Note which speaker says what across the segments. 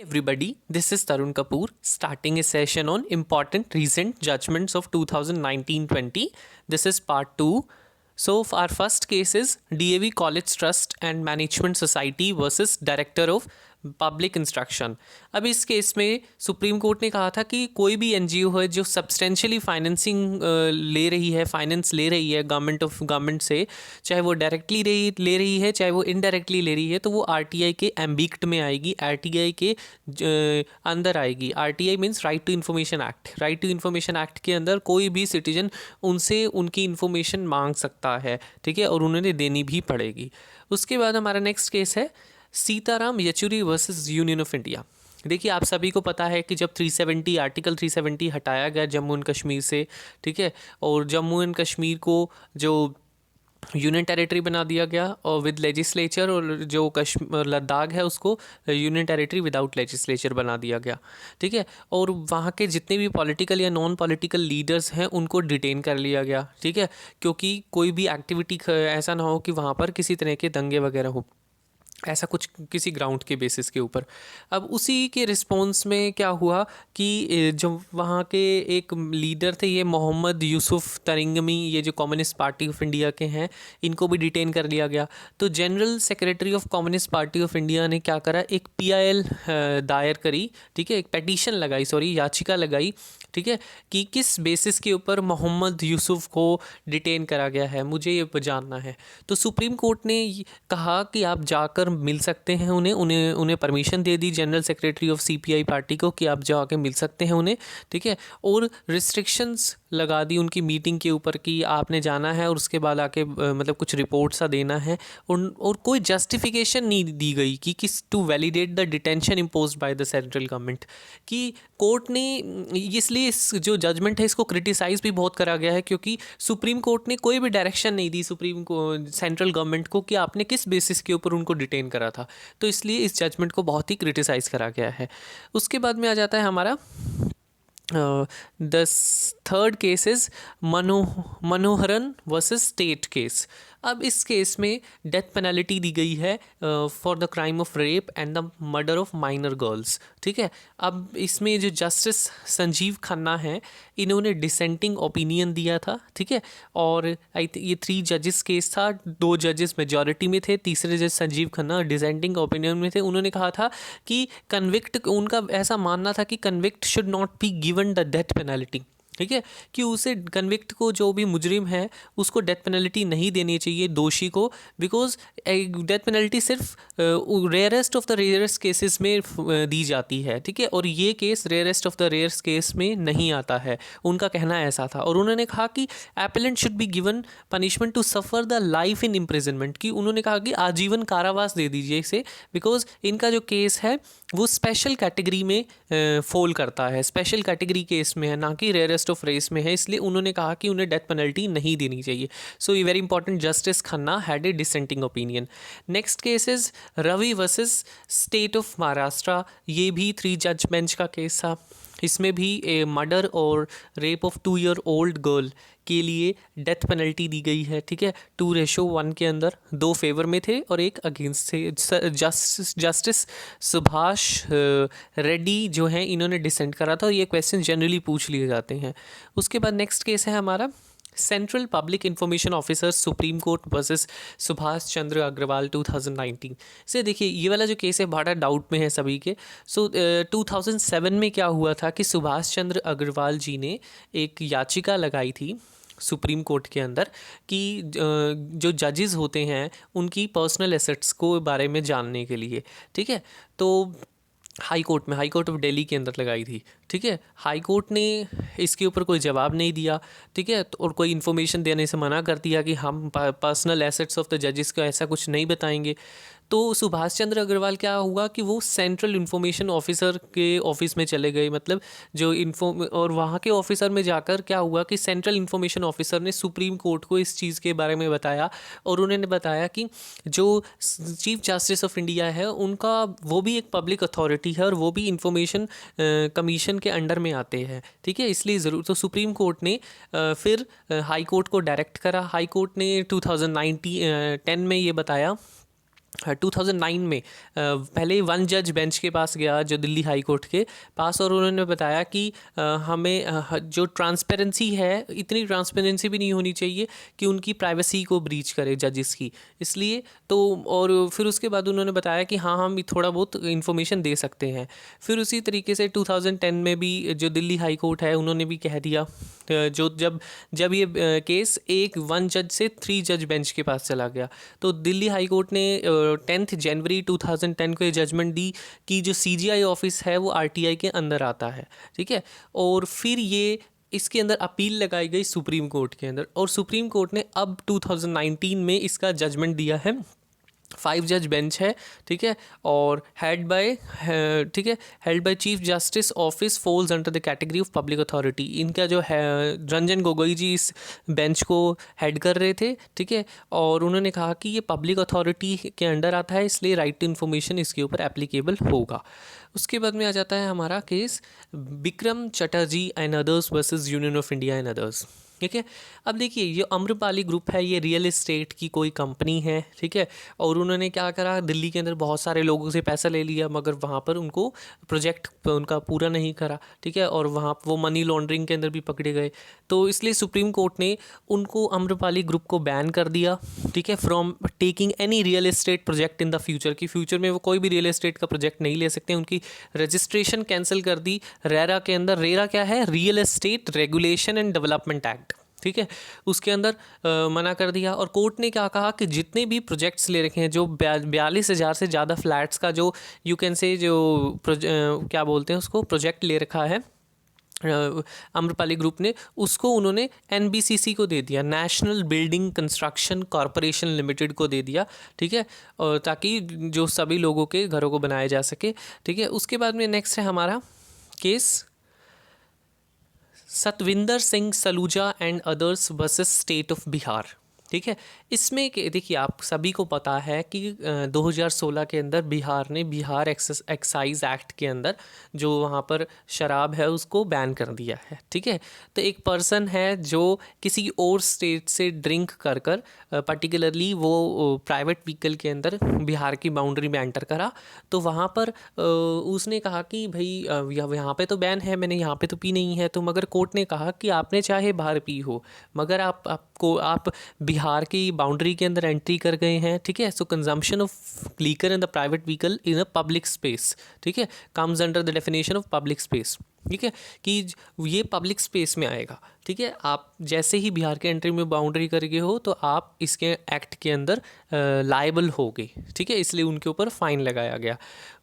Speaker 1: Everybody, this is Tarun Kapoor starting a session on important recent judgments of 2019-20. This is part 2. So our first case is DAV College Trust and Management Society versus Director of public instruction. अब इस case में supreme court ने कहा था कि कोई भी NGO है जो सब्सटेंशियली फाइनेंसिंग ले रही है, फाइनेंस ले रही है गवर्नमेंट से, चाहे वो डायरेक्टली ले रही है चाहे वो इनडायरेक्टली ले रही है, तो वो आरटीआई के एम्बिक्ट में आएगी, आरटीआई के अंदर आएगी। RTI means right to information act. Right to information act के अंदर कोई भी सिटीजन उनसे उनकी इन्फॉर्मेशन मांग सकता है, ठीक है, और उन्हें देनी भी पड़ेगी। उसके बाद हमारा नेक्स्ट केस है Sitaram Yechury versus union of India. देखिए, आप सभी को पता है कि जब 370 आर्टिकल 370 हटाया गया जम्मू एंड कश्मीर से, ठीक है, और जम्मू एंड कश्मीर को जो यूनियन टेरिटरी बना दिया गया और विद लेजिस्लेचर, और जो लद्दाख है उसको यूनियन टेरिटरी विदाउट लेजिस्लेचर बना दिया गया, ठीक है, और वहाँ के जितने भी पॉलिटिकल या नॉन पॉलिटिकल लीडर्स हैं उनको डिटेन कर लिया गया, ठीक है, क्योंकि कोई भी एक्टिविटी ऐसा ना हो कि वहाँ पर किसी तरह के दंगे वगैरह हो, ऐसा कुछ किसी ग्राउंड के बेसिस के ऊपर। अब उसी के रिस्पॉन्स में क्या हुआ कि जो वहाँ के एक लीडर थे, ये मोहम्मद यूसुफ तरिंगमी, ये जो कम्युनिस्ट पार्टी ऑफ इंडिया के हैं, इनको भी डिटेन कर लिया गया। तो general secretary of communist party of India ने क्या करा, एक पीआईएल दायर करी, ठीक है, एक पेटिशन लगाई, याचिका लगाई, ठीक है, कि किस बेसिस के ऊपर मोहम्मद यूसुफ को डिटेन करा गया है, मुझे ये जानना है। तो सुप्रीम कोर्ट ने कहा कि आप जाकर मिल सकते हैं उन्हें permission they the general secretary of CPI party को कि आप जाके मिल सकते हैं उन्हें, ठीक है, और रिस्ट्रिक्शंस लगा दी उनकी मीटिंग के ऊपर कि आपने जाना है और उसके बाद आके मतलब कुछ रिपोर्ट सा देना है, और कोई जस्टिफिकेशन नहीं दी गई कि किस to validate the detention imposed by the central government. कि कोर्ट ने इसलिए इस जो जजमेंट है इसको क्रिटिसाइज भी बहुत करा गया है, क्योंकि सुप्रीम कोर्ट ने कोई भी डायरेक्शन नहीं दी सेंट्रल गवर्नमेंट को कि आपने किस बेसिस के ऊपर उनको डिटेन करा था। तो इसलिए इस जजमेंट को बहुत ही क्रिटिसाइज करा गया है। उसके बाद में आ जाता है हमारा the third case is Manoharan versus state case. अब इस केस में डेथ पेनल्टी दी गई है for the crime of rape and the murder of minor girls, ठीक है। अब इसमें जो जस्टिस संजीव खन्ना है, इन्होंने डिसेंटिंग ओपिनियन दिया था, ठीक है, और ये 3 जजेस केस था, 2 जजेस मेजॉरिटी में थे, तीसरे जज संजीव खन्ना डिसेंटिंग ओपिनियन में थे। उन्होंने कहा था कि उनका ऐसा मानना था कि convict should not be given the death penalty, ठीक है, कि उसे कन्विक्ट को, जो भी मुजरिम है उसको डेथ पेनल्टी नहीं देनी चाहिए, दोषी को, बिकॉज डेथ पेनल्टी सिर्फ rarest of the rarest cases में दी जाती है, ठीक है, और ये case rarest of the rarest case में नहीं आता है, उनका कहना ऐसा था। और उन्होंने कहा कि appellant should be given punishment to suffer the life in imprisonment, कि उन्होंने कहा कि आजीवन कारावास दे दीजिए इसे, बिकॉज इनका जो केस है वो स्पेशल कैटेगरी में फॉल करता है, स्पेशल कैटेगरी केस में है, ना कि रेयरेस्ट ऑफ रेस में है, इसलिए उन्होंने कहा कि उन्हें डेथ पेनल्टी नहीं देनी चाहिए। सो ये very important, justice Khanna had a dissenting opinion. Next case is Ravi versus state of Maharashtra. ये भी 3 जज बेंच का केस था। इसमें भी मर्डर और rape of 2 year old girl के लिए डेथ पेनल्टी दी गई है, ठीक है, 2:1 के अंदर 2 फेवर में थे और 1 अगेंस्ट थे। जस्टिस सुभाष रेड्डी जो हैं, इन्होंने डिसेंट करा था, और ये क्वेश्चन जनरली पूछ लिए जाते हैं। उसके बाद नेक्स्ट केस है हमारा central public information officer supreme court versus Subhash Chandra Agrawal 2019 से। देखिए, ये वाला जो केस है बड़ा डाउट में है सभी के। 2007 में क्या हुआ था कि सुभाष चंद्र अग्रवाल जी ने एक याचिका लगाई थी सुप्रीम कोर्ट के अंदर कि जो जजेस होते हैं उनकी पर्सनल एसेट्स को बारे में जानने के लिए, ठीक है, तो हाई कोर्ट ऑफ दिल्ली के अंदर लगाई थी, ठीक है। हाई कोर्ट ने इसके ऊपर कोई जवाब नहीं दिया, ठीक है, और कोई इन्फॉर्मेशन देने से मना कर दिया कि हम पर्सनल एसेट्स ऑफ द जजेस का ऐसा कुछ नहीं बताएंगे। तो सुभाष चंद्र अग्रवाल क्या हुआ कि वो सेंट्रल इन्फॉर्मेशन ऑफिसर के ऑफिस में चले गए, मतलब जो और वहाँ के ऑफिसर में जाकर क्या हुआ कि सेंट्रल इन्फॉर्मेशन ऑफिसर ने सुप्रीम कोर्ट को इस चीज़ के बारे में बताया, और उन्होंने बताया कि जो चीफ जस्टिस ऑफ इंडिया है उनका, वो भी एक पब्लिक अथॉरिटी है और वो भी इंफॉर्मेशन कमीशन के अंडर में आते हैं, ठीक है, इसलिए ज़रूर। तो सुप्रीम कोर्ट ने फिर हाई कोर्ट को डायरेक्ट करा। हाई कोर्ट ने 2010 में ये बताया 2009 में पहले वन जज बेंच के पास गया जो दिल्ली हाई कोर्ट के पास, और उन्होंने बताया कि हमें जो ट्रांसपेरेंसी है, इतनी ट्रांसपेरेंसी भी नहीं होनी चाहिए कि उनकी प्राइवेसी को ब्रीच करे जजेस की, इसलिए तो। और फिर उसके बाद उन्होंने बताया कि हाँ, हम थोड़ा बहुत इन्फॉर्मेशन दे सकते हैं। फिर उसी तरीके से 2010 में भी जो दिल्ली हाई कोर्ट है उन्होंने भी कह दिया, जो जब जब ये केस एक वन जज से 3 जज बेंच के पास चला गया, तो दिल्ली हाई कोर्ट ने 10 जनवरी 2010 को ये जजमेंट दी कि जो CGI ऑफिस है वो RTI के अंदर आता है, ठीक है। और फिर ये इसके अंदर अपील लगाई गई सुप्रीम कोर्ट के अंदर, और सुप्रीम कोर्ट ने अब 2019 में इसका जजमेंट दिया है। 5 जज बेंच है, ठीक है, और हेड बाय ठीक है, held by chief justice office falls under the category of public authority. इनका जो है रंजन गोगोई जी इस बेंच को हेड कर रहे थे, ठीक है, और उन्होंने कहा कि ये पब्लिक अथॉरिटी के अंडर आता है, इसलिए राइट टू इन्फॉर्मेशन इसके ऊपर एप्लीकेबल होगा। उसके बाद में आ जाता है हमारा case Vikram Chatterjee and others versus union of India and others, ठीक है। अब देखिए, ये आम्रपाली ग्रुप है, ये रियल एस्टेट की कोई कंपनी है, ठीक है, और उन्होंने क्या करा, दिल्ली के अंदर बहुत सारे लोगों से पैसा ले लिया, मगर वहाँ पर उनको प्रोजेक्ट उनका पूरा नहीं करा, ठीक है, और वहाँ वो मनी लॉन्ड्रिंग के अंदर भी पकड़े गए। तो इसलिए सुप्रीम कोर्ट ने उनको आम्रपाली ग्रुप को बैन कर दिया, ठीक है, from taking any real estate project in the future, की फ्यूचर में वो कोई भी रियल एस्टेट का प्रोजेक्ट नहीं ले सकते। उनकी रजिस्ट्रेशन कैंसिल कर दी रेरा के अंदर। रेरा क्या है? Real estate regulation and development act, ठीक है, उसके अंदर मना कर दिया। और कोर्ट ने क्या कहा कि जितने भी प्रोजेक्ट्स ले रखे हैं, जो 42,000 से ज़्यादा फ्लैट्स का जो यू कैन से जो क्या बोलते हैं उसको, प्रोजेक्ट ले रखा है आम्रपाली ग्रुप ने, उसको उन्होंने NBCC को दे दिया, national building construction corporation limited को दे दिया, ठीक है, और ताकि जो सभी लोगों के घरों को बनाया जा सके, ठीक है। उसके बाद में नेक्स्ट है हमारा case Satvinder Singh Saluja and others versus state of Bihar, ठीक है। इसमें देखिए, आप सभी को पता है कि 2016 के अंदर बिहार ने बिहार एक्साइज एक्ट के अंदर जो वहाँ पर शराब है उसको बैन कर दिया है, ठीक है। तो एक पर्सन है जो किसी और स्टेट से ड्रिंक कर कर पर्टिकुलरली वो प्राइवेट व्हीकल के अंदर बिहार की बाउंड्री में एंटर करा, तो वहाँ पर उसने कहा कि भाई यहाँ पे तो बैन है, मैंने यहाँ पे तो पी नहीं है। तो मगर कोर्ट ने कहा कि आपने चाहे बाहर पी हो, मगर आप बिहार की बाउंड्री के अंदर एंट्री कर गए हैं, ठीक है। So consumption of liquor in the private vehicle in a public space, ठीक है, comes under the definition of public space, ठीक है, कि ये पब्लिक स्पेस में आएगा, ठीक है। आप जैसे ही बिहार के एंट्री में बाउंड्री कर गए हो तो आप इसके एक्ट के अंदर लायबल हो गए, ठीक है, इसलिए उनके ऊपर फाइन लगाया गया।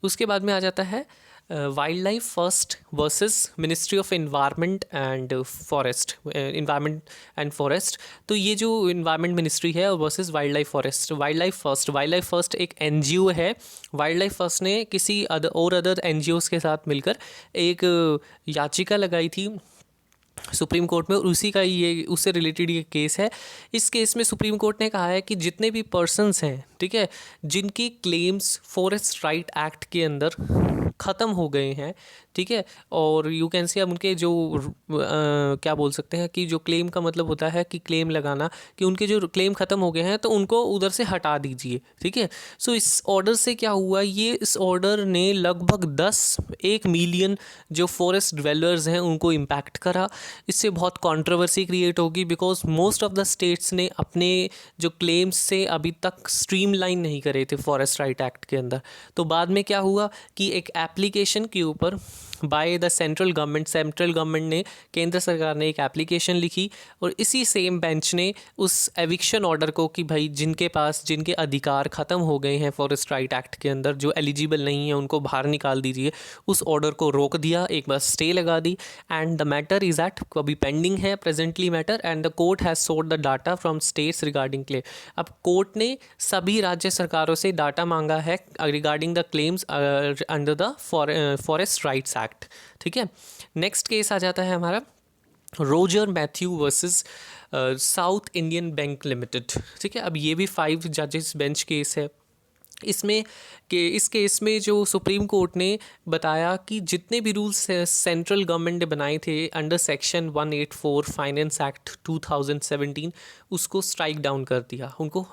Speaker 1: उसके बाद में आ जाता है wild life first versus ministry of environment and forest, environment and forest. तो ये जो इन्वायरमेंट मिनिस्ट्री है versus wild life forest, wild life first एक NGO है। वाइल्ड लाइफ फर्स्ट ने किसी अदर NGOs के साथ मिलकर एक याचिका लगाई थी सुप्रीम कोर्ट में, और उसी का ये उससे रिलेटेड ये केस है। इस केस में सुप्रीम कोर्ट ने कहा है कि जितने भी पर्सन्स हैं, ठीक है, जिनकी क्लेम्स फॉरेस्ट राइट एक्ट के अंदर ख़त्म हो गए हैं, ठीक है, और यू कैन से अब उनके जो क्या बोल सकते हैं कि जो क्लेम का मतलब होता है कि क्लेम लगाना, कि उनके जो क्लेम ख़त्म हो गए हैं तो उनको उधर से हटा दीजिए, ठीक है। सो इस ऑर्डर से क्या हुआ, ये इस ऑर्डर ने लगभग 1 मिलियन जो फॉरेस्ट ड्वेलर्स हैं उनको इम्पैक्ट करा। इससे बहुत कंट्रोवर्सी क्रिएट होगी, because most of the states ने अपने जो क्लेम्स से अभी तक स्ट्रीमलाइन नहीं करे थे फॉरेस्ट राइट एक्ट के अंदर। तो बाद में क्या हुआ कि एक एप्लीकेशन के ऊपर बाय द सेंट्रल गवर्नमेंट ने, केंद्र सरकार ने एक एप्लीकेशन लिखी, और इसी सेम बेंच ने उस एविक्शन ऑर्डर को कि भाई जिनके अधिकार ख़त्म हो गए हैं फॉरेस्ट राइट एक्ट के अंदर, जो एलिजिबल नहीं है उनको बाहर निकाल दीजिए, उस ऑर्डर को रोक दिया, एक बार स्टे लगा दी। And the matter is at अभी पेंडिंग है presently matter, and the court has sought the data from states regarding claim. अब कोर्ट ने सभी राज्य सरकारों से डाटा मांगा है regarding the claims under the forest rights act, ठीक है। नेक्स्ट केस आ जाता है हमारा Roger Matthew versus South Indian Bank Limited, ठीक है। अब ये भी 5 जजेस बेंच केस है। इसमें इस केस में जो सुप्रीम कोर्ट ने बताया कि जितने भी रूल्स सेंट्रल गवर्नमेंट ने बनाए थे अंडर सेक्शन 184 फाइनेंस एक्ट 2017 उसको स्ट्राइक डाउन कर दिया, उनको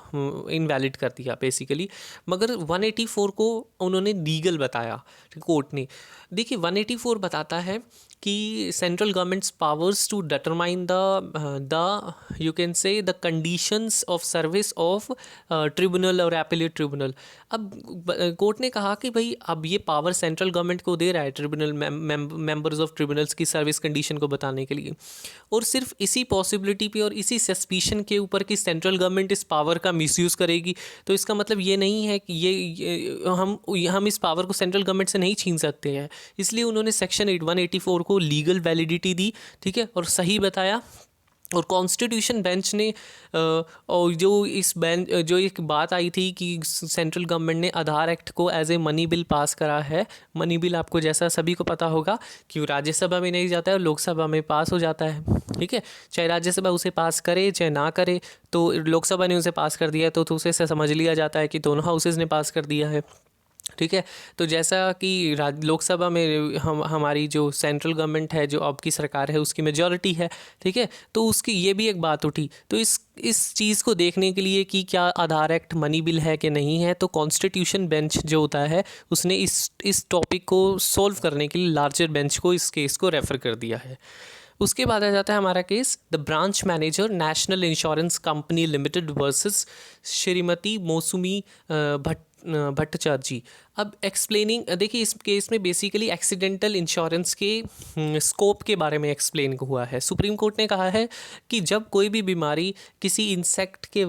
Speaker 1: इनवैलिड कर दिया बेसिकली। मगर 184 को उन्होंने लीगल बताया कोर्ट ने। देखिए 184 बताता है कि central government's powers to determine the you can say the conditions of service of tribunal और एपेलेट ट्रिब्यूनल। अब कोर्ट ने कहा कि भाई अब ये पावर सेंट्रल गवर्नमेंट को दे रहा है ट्रिब्यूनल मेंबर्स ऑफ ट्रिब्यूनल्स की सर्विस कंडीशन को बताने के लिए, और सिर्फ इसी पॉसिबिलिटी पे और इसी सस्पिशन के ऊपर कि सेंट्रल गवर्नमेंट इस पावर का मिसयूज़ करेगी। तो इसका मतलब ये नहीं है कि हम इस पावर को सेंट्रल गवर्नमेंट से नहीं छीन सकते हैं, इसलिए उन्होंने सेक्शन 184 को लीगल वैलिडिटी दी, ठीक है, और सही बताया। और कॉन्स्टिट्यूशन बेंच ने और जो एक बात आई थी कि सेंट्रल गवर्नमेंट ने आधार एक्ट को as a money bill pass करा है। मनी बिल आपको जैसा सभी को पता होगा कि राज्यसभा में नहीं जाता है और लोकसभा में पास हो जाता है, ठीक है। चाहे राज्यसभा उसे पास करे चाहे ना करे, तो लोकसभा ने उसे पास कर दिया तो उसे समझ लिया जाता है कि दोनों हाउसेज ने पास कर दिया है, ठीक है। तो जैसा कि लोकसभा में हमारी जो सेंट्रल गवर्नमेंट है, जो अब की सरकार है, उसकी मेजॉरिटी है, ठीक है, तो उसकी ये भी एक बात उठी। तो इस चीज़ को देखने के लिए कि क्या आधार एक्ट मनी बिल है कि नहीं है, तो कॉन्स्टिट्यूशन बेंच जो होता है उसने इस टॉपिक को सॉल्व करने के लिए लार्जर बेंच को इस केस को रेफ़र कर दिया है। उसके बाद आ जाता है हमारा case the branch manager national insurance company limited versus Shrimati मौसमी भट्टाचार्य जी। अब एक्सप्लेनिंग, देखिए इस केस में बेसिकली एक्सीडेंटल इंश्योरेंस के स्कोप के बारे में एक्सप्लेन हुआ है। सुप्रीम कोर्ट ने कहा है कि जब कोई भी बीमारी किसी इंसेक्ट के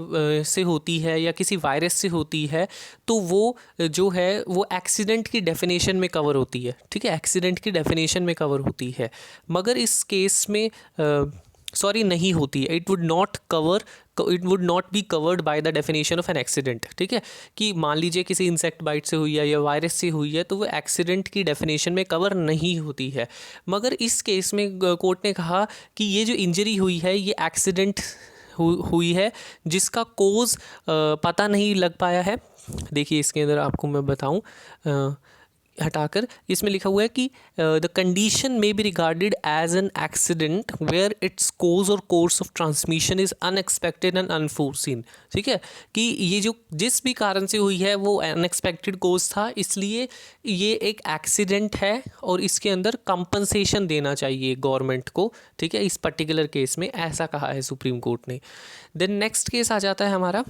Speaker 1: से होती है या किसी वायरस से होती है, तो वो जो है वो एक्सीडेंट की डेफिनेशन में कवर होती है, ठीक है, एक्सीडेंट की डेफिनेशन में कवर होती है। मगर इस केस में सॉरी नहीं होती है, it would not be covered by the definition of an accident, ठीक है। कि मान लीजिए किसी इंसेक्ट बाइट से हुई है या वायरस से हुई है, तो वो एक्सीडेंट की डेफिनेशन में कवर नहीं होती है। मगर इस केस में कोर्ट ने कहा कि ये जो इंजरी हुई है ये एक्सीडेंट हुई है जिसका कोज पता नहीं लग पाया है। देखिए इसके अंदर आपको मैं बताऊं हटाकर, इसमें लिखा हुआ है कि the condition may be regarded as an accident where its cause or course of transmission is unexpected and unforeseen, ठीक है। कि ये जो जिस भी कारण से हुई है वो अनएक्सपेक्टेड कोज था, इसलिए ये एक एक्सीडेंट है और इसके अंदर कंपनसेशन देना चाहिए गवर्नमेंट को, ठीक है। इस पर्टिकुलर केस में ऐसा कहा है सुप्रीम कोर्ट ने। देन नेक्स्ट केस आ जाता है हमारा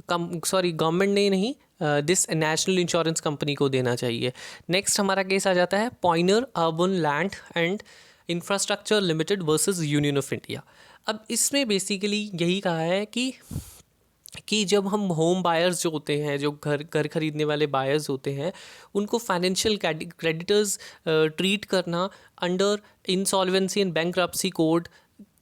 Speaker 1: गवर्नमेंट ने नहीं, दिस नेशनल इंश्योरेंस कंपनी को देना चाहिए। नेक्स्ट हमारा केस आ जाता है Pioneer urban land and infrastructure limited versus union of India. अब इसमें बेसिकली यही कहा है कि जब हम होम बायर्स जो होते हैं, जो घर खरीदने वाले बायर्स होते हैं, उनको फाइनेंशियल क्रेडिटर्स ट्रीट करना under insolvency and bankruptcy code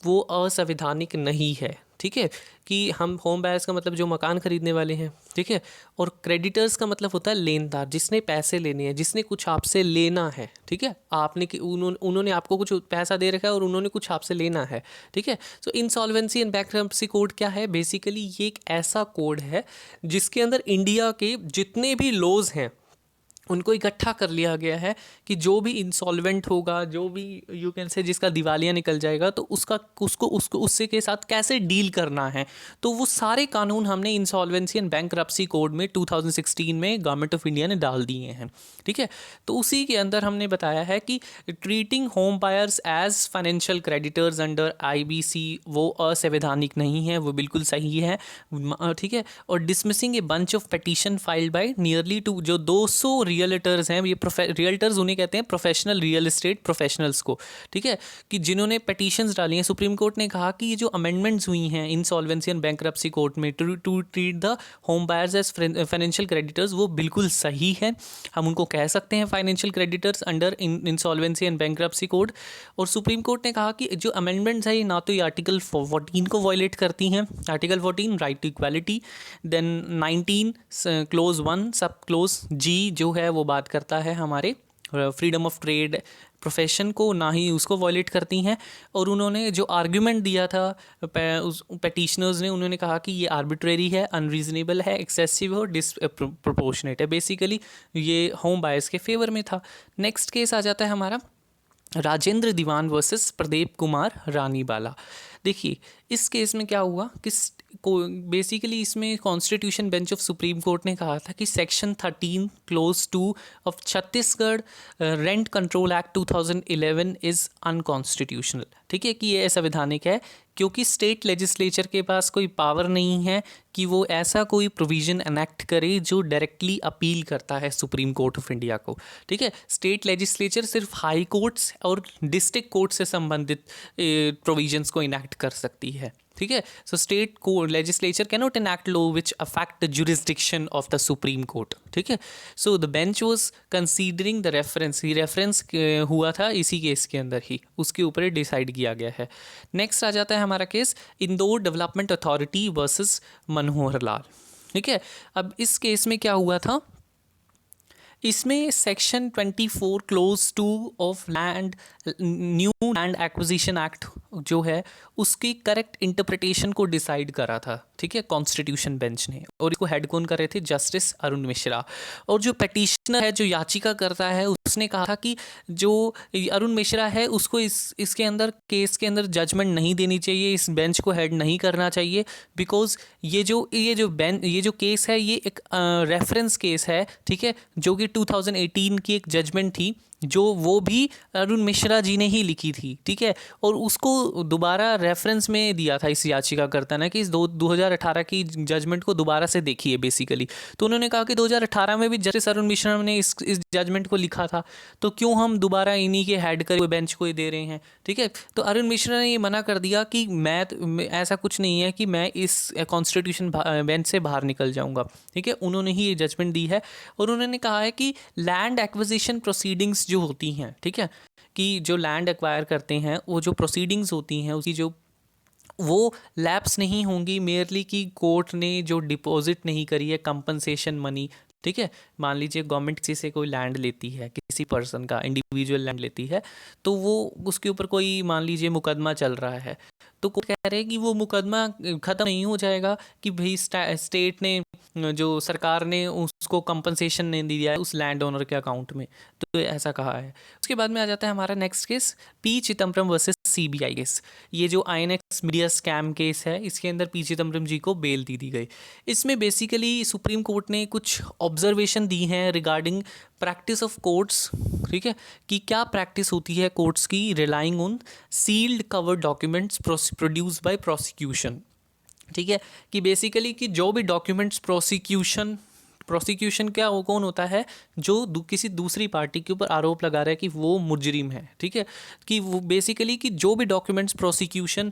Speaker 1: वो असंवैधानिक नहीं है, ठीक है। कि हम होम बायर्स का मतलब जो मकान खरीदने वाले हैं, ठीक है, और क्रेडिटर्स का मतलब होता है लेनदार, जिसने पैसे लेने हैं, जिसने कुछ आपसे लेना है, ठीक है। आपने कि उन्होंने आपको कुछ पैसा दे रखा है और उन्होंने कुछ आपसे लेना है, ठीक है। सो इंसॉल्वेंसी एंड बैंकरप्सी कोड क्या है? बेसिकली ये एक ऐसा कोड है जिसके अंदर इंडिया के जितने भी लॉज हैं उनको इकट्ठा कर लिया गया है कि जो भी इंसॉल्वेंट होगा, जो भी यू कैन से जिसका दिवालिया निकल जाएगा, तो उसको उससे के साथ कैसे डील करना है। तो वो सारे कानून हमने इंसॉल्वेंसी एंड बैंकरप्सी कोड में 2016 में गवर्नमेंट ऑफ इंडिया ने डाल दिए हैं, ठीक है। तो उसी के अंदर हमने बताया है कि treating home buyers as financial creditors under IBC वो असंवैधानिक नहीं है, वो बिल्कुल सही है, ठीक है। और dismissing a bunch of petition filed by nearly to जो 200 रियल्टर्स हैं, ये रियल्टर्स उन्हें कहते हैं प्रोफेशनल रियल एस्टेट प्रोफेशनल्स को, ठीक है, कि जिन्होंने पिटीशंस डाली हैं। सुप्रीम कोर्ट ने कहा कि ये जो अमेंडमेंट्स हुई हैं इंसॉल्वेंसी एंड बैंकरप्सी कोर्ट में to treat the home buyers as financial creditors, वो बिल्कुल सही है। हम उनको कह सकते हैं financial creditors under insolvency and bankruptcy code. और सुप्रीम कोर्ट ने कहा कि जो अमेंडमेंट्स है ना तो ये आर्टिकल 14 को वायलेट करती हैं, article 14 right to equality, then 19 clause 1 sub close G जो है वो बात करता है हमारे फ्रीडम ऑफ ट्रेड प्रोफेशन को, ना ही उसको वॉयलेट करती हैं। और उन्होंने जो आर्ग्यूमेंट दिया था उस पेटिशनर्स ने, उन्होंने कहा कि ये आर्बिट्रेरी है, अनरीजनेबल है, एक्सेसिव और डिसप्रोपोर्शनेट है। बेसिकली ये होम बायर्स के फेवर में था। नेक्स्ट केस आ जाता है हमारा राजेंद्र दीवान वर्सेस प्रदीप कुमार रानीबाला। देखिए इस केस में क्या हुआ कि को बेसिकली इसमें constitution bench of supreme court ने कहा था कि section 13 close 2 of Chhattisgarh rent control act 2011 is unconstitutional. ठीक है, कि ये असंवैधानिक है क्योंकि स्टेट लेजिस्लेचर के पास कोई पावर नहीं है कि वो ऐसा कोई प्रोविज़न एनेक्ट करे जो डायरेक्टली अपील करता है सुप्रीम कोर्ट ऑफ इंडिया को। ठीक है, स्टेट लेजिस्लेचर सिर्फ हाई कोर्ट्स और डिस्ट्रिक्ट कोर्ट से संबंधित प्रोविजंस को इनेक्ट कर सकती है। ठीक है, so state court legislature cannot enact law which affect the jurisdiction of the supreme court। ठीक है, so the bench was considering the reference, ये रेफरेंस हुआ था इसी केस के अंदर ही, उसके ऊपर डिसाइड किया गया है। नेक्स्ट आ जाता है हमारा case Indore development authority versus Manohar Lal. ठीक है, अब इस केस में क्या हुआ था, इसमें section 24 close 2 of land new land acquisition act जो है उसकी करेक्ट इंटरप्रिटेशन को डिसाइड करा था। ठीक है, कॉन्स्टिट्यूशन बेंच ने, और इसको हेड कौन कर रहे थे, जस्टिस अरुण मिश्रा। और जो पेटिशनर है, जो याचिका करता है, उसने कहा था कि जो अरुण मिश्रा है उसको इसके अंदर केस के अंदर जजमेंट नहीं देनी चाहिए, इस बेंच को हेड नहीं करना चाहिए, बिकॉज ये जो केस है ये एक रेफरेंस केस है। ठीक है, जो कि 2018 की एक जजमेंट थी जो वो भी अरुण मिश्रा जी ने ही लिखी थी। ठीक है, और उसको दोबारा रेफरेंस में दिया था इस याचिकाकर्ता ने कि इस 2018 की जजमेंट को दोबारा से देखिए बेसिकली। तो उन्होंने कहा कि 2018 में भी जस्टिस अरुण मिश्रा ने इस जजमेंट को लिखा था, तो क्यों हम दोबारा इन्हीं के हेड कर बेंच को ही दे रहे हैं। ठीक है, तो अरुण मिश्रा ने ये मना कर दिया कि मैं ऐसा कुछ नहीं है कि मैं इस कॉन्स्टिट्यूशन बेंच से बाहर निकल जाऊँगा। ठीक है, उन्होंने ही ये जजमेंट दी है, और उन्होंने कहा है कि लैंड एक्विजिशन प्रोसीडिंग्स जो होती हैं, ठीक है, कि जो लैंड एक्वायर करते हैं वो जो प्रोसीडिंग्स होती हैं उसकी जो वो लैप्स नहीं होंगी मेयरली कि कोर्ट ने जो डिपॉजिट नहीं करी है कंपनसेशन मनी। ठीक है, मान लीजिए गवर्नमेंट किसी से कोई लैंड लेती है, किसी पर्सन का इंडिविजुअल लैंड लेती है, तो वो उसके ऊपर कोई मान लीजिए मुकदमा चल रहा है, तो कोर्ट कह रहे हैं कि वो मुकदमा ख़त्म नहीं हो जाएगा कि भाई स्टेट ने, जो सरकार ने उसको कंपनसेशन नहीं दिया है उस लैंड ओनर के अकाउंट में, तो ऐसा कहा है। उसके बाद में आ जाता है हमारा next case P Chidambaram versus CBI case. ये जो आईएनएक्स मीडिया स्कैम केस है, इसके अंदर पी चिदम्बरम जी को बेल दी गई। इसमें बेसिकली सुप्रीम कोर्ट ने कुछ ऑब्जर्वेशन दी हैं रिगार्डिंग प्रैक्टिस ऑफ कोर्ट्स। ठीक है, कि क्या प्रैक्टिस होती है कोर्ट्स की relying on sealed covered documents produced by prosecution. ठीक है, कि बेसिकली कि जो भी डॉक्यूमेंट्स प्रोसिक्यूशन क्या, वो कौन होता है जो किसी दूसरी पार्टी के ऊपर आरोप लगा रहा है कि वो मुजरिम है। ठीक है, कि वो बेसिकली कि जो भी डॉक्यूमेंट्स प्रोसिक्यूशन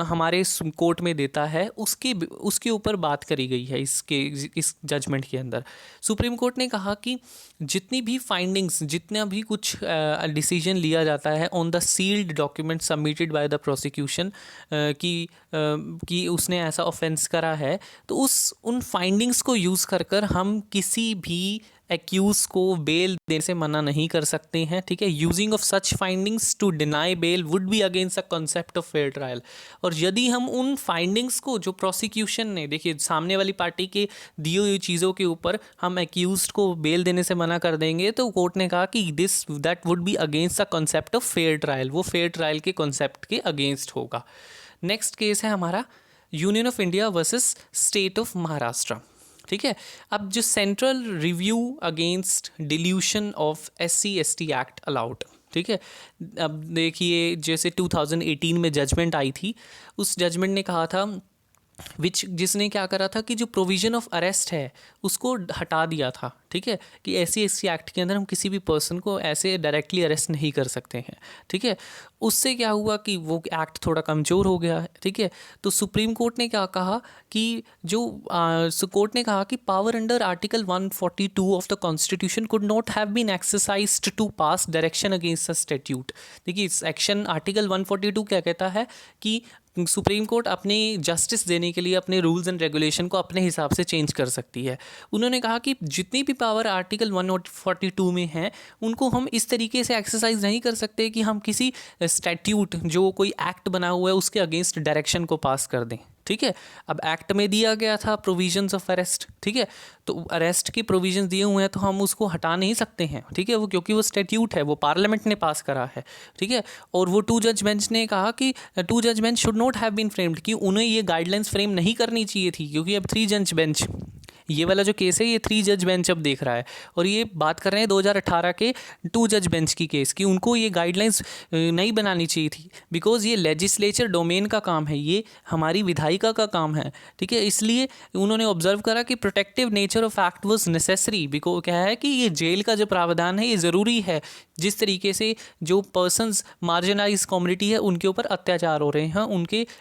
Speaker 1: हमारे कोर्ट में देता है उसके ऊपर बात करी गई है इस जजमेंट के अंदर। सुप्रीम कोर्ट ने कहा कि जितनी भी फाइंडिंग्स, जितना भी कुछ डिसीजन लिया जाता है on the sealed document submitted by the prosecution कि उसने ऐसा ऑफेंस करा है, तो उन फाइंडिंग्स को यूज़ कर हम किसी भी एक्यूज को बेल देने से मना नहीं कर सकते हैं। ठीक है, using of such findings to deny bail would be against the concept of fair trial. और यदि हम उन फाइंडिंग्स को जो प्रोसिक्यूशन ने, देखिए सामने वाली पार्टी के दी हुई चीज़ों के ऊपर हम एक्यूज को बेल देने से मना कर देंगे, तो कोर्ट ने कहा कि that would be against the concept of fair trial, वो फेयर ट्रायल के कॉन्सेप्ट के अगेंस्ट होगा। नेक्स्ट केस है हमारा union of India versus state of Maharashtra. ठीक है, अब जो central review against dilution of SC/ST act allowed. ठीक है, अब देखिए जैसे 2018 में जजमेंट आई थी, उस जजमेंट ने कहा था जिसने क्या करा था कि जो प्रोविज़न ऑफ अरेस्ट है उसको हटा दिया था। ठीक है, कि SC/ST एक्ट के अंदर हम किसी भी पर्सन को ऐसे डायरेक्टली अरेस्ट नहीं कर सकते हैं। ठीक है, उससे क्या हुआ कि वो एक्ट थोड़ा कमज़ोर हो गया है। ठीक है, तो सुप्रीम कोर्ट ने क्या कहा कि कोर्ट ने कहा कि power under article 142 of the constitution could not have been exercised to pass direction against the statute. देखिए सेक्शन आर्टिकल 142 क्या कहता है कि सुप्रीम कोर्ट अपनी जस्टिस देने के लिए अपने रूल्स एंड रेगुलेशन को अपने हिसाब से चेंज कर सकती है। उन्होंने कहा कि जितनी भी पावर आर्टिकल 142 में है उनको हम इस तरीके से एक्सरसाइज नहीं कर सकते कि हम किसी स्टैट्यूट जो कोई एक्ट बना हुआ है उसके अगेंस्ट डायरेक्शन को पास कर दें। ठीक है, अब एक्ट में दिया गया था प्रोविजंस ऑफ अरेस्ट, ठीक है, तो अरेस्ट के प्रोविजंस दिए हुए हैं तो हम उसको हटा नहीं सकते हैं, ठीक है, वो क्योंकि वो स्टैट्यूट है, वो पार्लियामेंट ने पास करा है, ठीक है। और वो 2 जज बेंच ने कहा कि 2 जज bench should not have been framed, कि उन्हें ये गाइडलाइंस फ्रेम नहीं करनी चाहिए थी, क्योंकि अब 3 जज बेंच, ये वाला जो केस है ये 3 जज बेंच अब देख रहा है, और ये बात कर रहे हैं 2018 के 2 जज बेंच की केस की, उनको ये गाइडलाइंस नहीं बनानी चाहिए थी, बिकॉज ये लेजिस्लेचर डोमेन का काम है, ये हमारी विधायिका का काम है, ठीक है। इसलिए उन्होंने ऑब्जर्व करा कि protective nature of act was necessary, because क्या है कि ये जेल का जो प्रावधान है ये ज़रूरी है, जिस तरीके से जो पर्सन्स मार्जिनाइज कम्युनिटी है उनके ऊपर अत्याचार हो रहे हैं,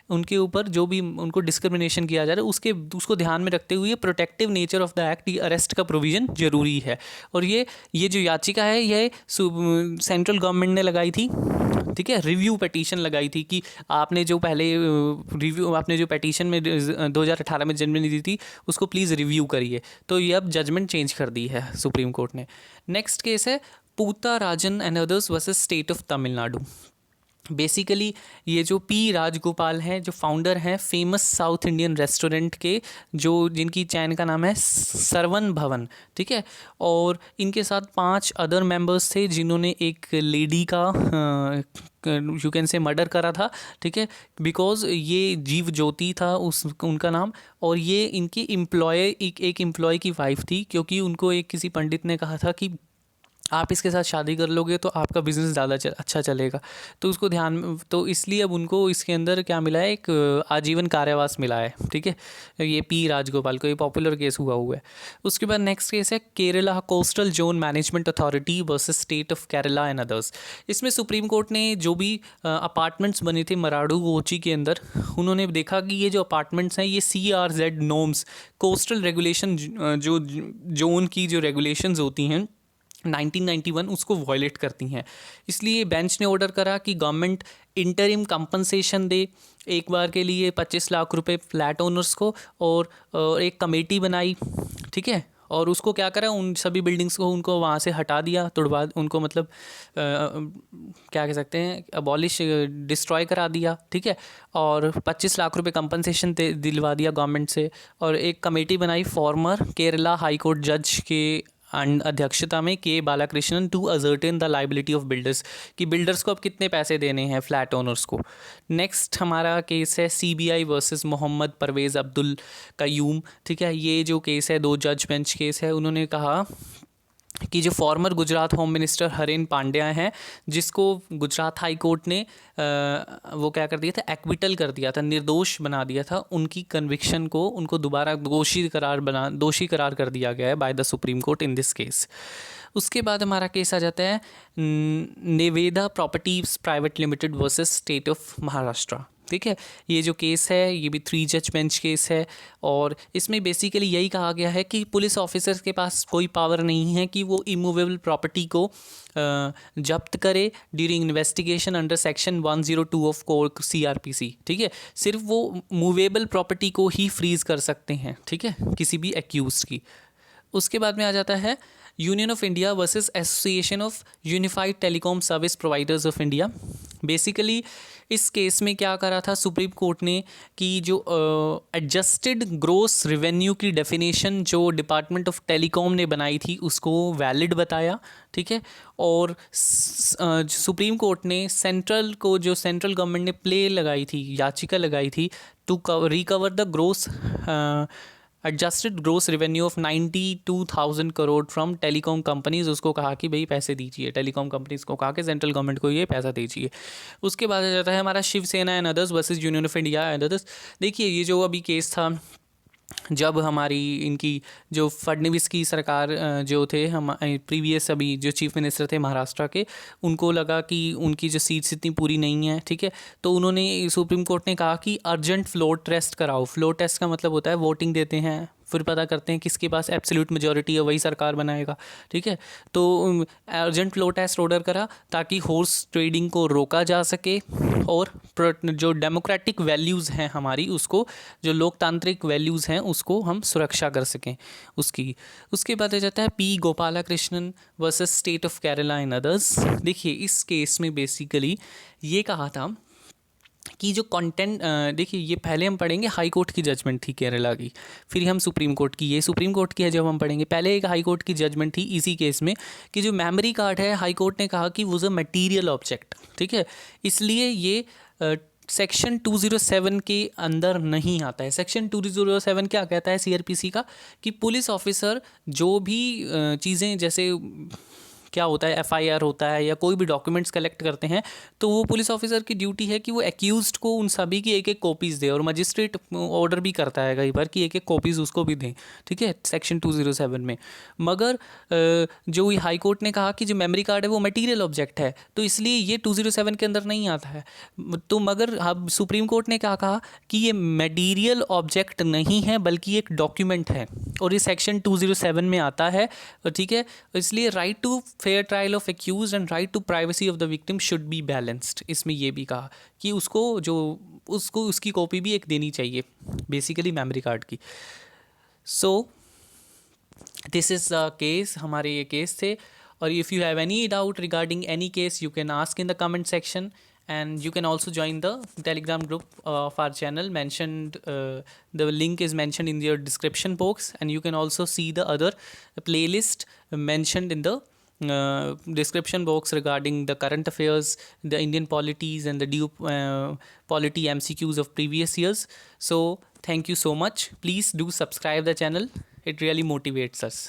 Speaker 1: उनके ऊपर जो भी उनको डिस्क्रिमिनेशन किया जा रहा है उसको ध्यान में रखते हुए protective nature of the act, arrest का प्रोविज़न जरूरी है। और ये जो याचिका है ये सेंट्रल गवर्नमेंट ने लगाई थी, ठीक है, रिव्यू पिटीशन लगाई थी कि आपने जो पिटीशन में 2018 में जनवरी दी थी उसको प्लीज़ रिव्यू करिए। तो ये अब जजमेंट चेंज कर दी है सुप्रीम कोर्ट ने। नेक्स्ट केस है Poota Rajan and others versus state of Tamil Nadu. Basically ये जो पी राजगोपाल हैं, जो फाउंडर हैं फेमस साउथ इंडियन रेस्टोरेंट के, जो जिनकी चैन का नाम है सरवन भवन, ठीक है, और इनके साथ 5 अदर मेंबर्स थे जिन्होंने एक लेडी का यू कैन से मर्डर करा था, ठीक है, बिकॉज ये जीव ज्योति था उनका नाम, और ये इनकी एक एम्प्लॉय की वाइफ थी, क्योंकि उनको एक किसी पंडित ने कहा था कि आप इसके साथ शादी कर लोगे तो आपका बिज़नेस ज़्यादा अच्छा चलेगा, तो उसको तो इसलिए अब उनको इसके अंदर क्या मिला है, एक आजीवन कारावास मिला है, ठीक है, ये पी राजगोपाल को, ये पॉपुलर केस हुआ है। उसके बाद नेक्स्ट केस है Kerala coastal zone management authority versus state of Kerala and others. इसमें सुप्रीम कोर्ट ने जो भी अपार्टमेंट्स बने थे मराडू कोची के अंदर, उन्होंने देखा कि ये जो अपार्टमेंट्स हैं ये CRZ नॉर्म्स, कोस्टल रेगुलेशन, जो जोन की जो रेगुलेशंस होती हैं 1991 उसको वॉयलेट करती हैं। इसलिए बेंच ने ऑर्डर करा कि गवर्नमेंट इंटरिम कंपनसेशन दे, एक बार के लिए 25 लाख रुपए फ्लैट ओनर्स को, और एक कमेटी बनाई, ठीक है, और उसको क्या करा, उन सभी बिल्डिंग्स को उनको वहाँ से हटा दिया, तुड़वा उनको, मतलब क्या कह सकते हैं, अबॉलिश, डिस्ट्रॉय करा दिया, ठीक है, और 25 लाख रुपए कंपनसेशन दिलवा दिया गवर्नमेंट से। और एक कमेटी बनाई फॉर्मर केरला हाई कोर्ट जज के अध्यक्षता में, K Balakrishnan, to ascertain the liability of builders, कि बिल्डर्स को अब कितने पैसे देने हैं फ्लैट ओनर्स को। नेक्स्ट हमारा केस है CBI वर्सेस मोहम्मद परवेज़ अब्दुल कयूम, ठीक है, ये जो केस है 2 जज बेंच केस है। उन्होंने कहा कि जो फॉर्मर गुजरात होम मिनिस्टर हरेन पांड्या हैं, जिसको गुजरात हाई कोर्ट ने वो क्या कर दिया था, एक्विटल कर दिया था, निर्दोष बना दिया था, उनकी कन्विक्शन को उनको दोबारा दोषी करार कर दिया गया है by the supreme court in this case. उसके बाद हमारा केस आ जाता है Nevada properties private limited versus state of Maharashtra, ठीक है। ये जो केस है ये भी 3 जज बेंच केस है, और इसमें बेसिकली यही कहा गया है कि पुलिस ऑफिसर्स के पास कोई पावर नहीं है कि वो इमूवेबल प्रॉपर्टी को जब्त करे during investigation under section 102 of code CRPC, ठीक है, सिर्फ वो मूवेबल प्रॉपर्टी को ही फ्रीज कर सकते हैं, ठीक है, किसी भी एक्यूज की। उसके बाद में आ जाता है union of India versus association of unified telecom service providers of India. Basically इस केस में क्या करा था सुप्रीम कोर्ट ने कि जो एडजस्टेड ग्रोस रेवेन्यू की डेफिनेशन जो डिपार्टमेंट ऑफ टेलीकॉम ने बनाई थी उसको वैलिड बताया, ठीक है, और सुप्रीम कोर्ट ने सेंट्रल गवर्नमेंट ने याचिका लगाई थी to recover the gross adjusted gross revenue of 92,000 crore from telecom companies, उसको कहा कि भाई पैसे दीजिए, टेलीकॉम कंपनीज को कहा कि सेंट्रल गवर्नमेंट को ये पैसा दीजिए। उसके बाद आ जाता है हमारा Shiv Sena and others versus union of India and others. देखिए ये जो अभी केस था, जब हमारी इनकी जो फडणवीस की सरकार जो थे, हम प्रीवियस अभी जो चीफ मिनिस्टर थे महाराष्ट्र के, उनको लगा कि उनकी जो सीट्स इतनी पूरी नहीं है, ठीक है, तो उन्होंने सुप्रीम कोर्ट ने कहा कि अर्जेंट फ्लोर टेस्ट कराओ। फ्लोर टेस्ट का मतलब होता है वोटिंग देते हैं फिर पता करते हैं किसके पास एब्सोल्यूट मेजॉरिटी है, वही सरकार बनाएगा। ठीक है, तो अर्जेंट फ्लो टेस्ट ऑर्डर करा ताकि हॉर्स ट्रेडिंग को रोका जा सके और जो डेमोक्रेटिक वैल्यूज़ हैं हमारी, उसको, जो लोकतांत्रिक वैल्यूज़ हैं उसको हम सुरक्षा कर सकें उसकी। उसके बाद आ जाता है P Gopala Krishnan versus state of Kerala and others. देखिए इस केस में बेसिकली ये कहा था कि जो कंटेंट, देखिए ये पहले हम पढ़ेंगे हाई कोर्ट की जजमेंट थी केरला की, फिर हम सुप्रीम कोर्ट की, ये सुप्रीम कोर्ट की है जब हम पढ़ेंगे। पहले एक हाई कोर्ट की जजमेंट थी इसी केस में कि जो मेमोरी कार्ड है, हाई कोर्ट ने कहा कि वो अ मटीरियल ऑब्जेक्ट, ठीक है, इसलिए ये सेक्शन 207 के अंदर नहीं आता है। सेक्शन 207 क्या कहता है सीआरपीसी का, कि पुलिस ऑफिसर जो भी चीज़ें, जैसे क्या होता है एफआईआर होता है या कोई भी डॉक्यूमेंट्स कलेक्ट करते हैं, तो वो पुलिस ऑफिसर की ड्यूटी है कि वो एक्यूज्ड को उन सभी की एक एक कॉपीज़ दे, और मजिस्ट्रेट ऑर्डर भी करता है कई बार कि एक एक कॉपीज़ उसको भी दें। ठीक है, सेक्शन 207 में। मगर जो हाई कोर्ट ने कहा कि जो मेमोरी कार्ड है वो मटीरियल ऑब्जेक्ट है, तो इसलिए ये 207 के अंदर नहीं आता है। तो मगर अब सुप्रीम कोर्ट ने क्या कहा कि ये मटीरियल ऑब्जेक्ट नहीं है बल्कि एक डॉक्यूमेंट है, और ये सेक्शन 207 में आता है। ठीक है, इसलिए right to fair trial of accused and right to privacy of the victim should be balanced. इसमें ये भी कहा कि उसको उसकी कॉपी भी एक देनी चाहिए, बेसिकली मेमोरी कार्ड की। So this is the case, हमारे ये केस थे। और if you have any doubt regarding any case, you can ask in the comment section, and you can also join the Telegram group of our channel mentioned. The link is mentioned in your description box, and you can also see the other playlist mentioned in the description box regarding the current affairs, the Indian polities, and the due polity MCQs of previous years. So thank you so much. Please do subscribe the channel. It really motivates us.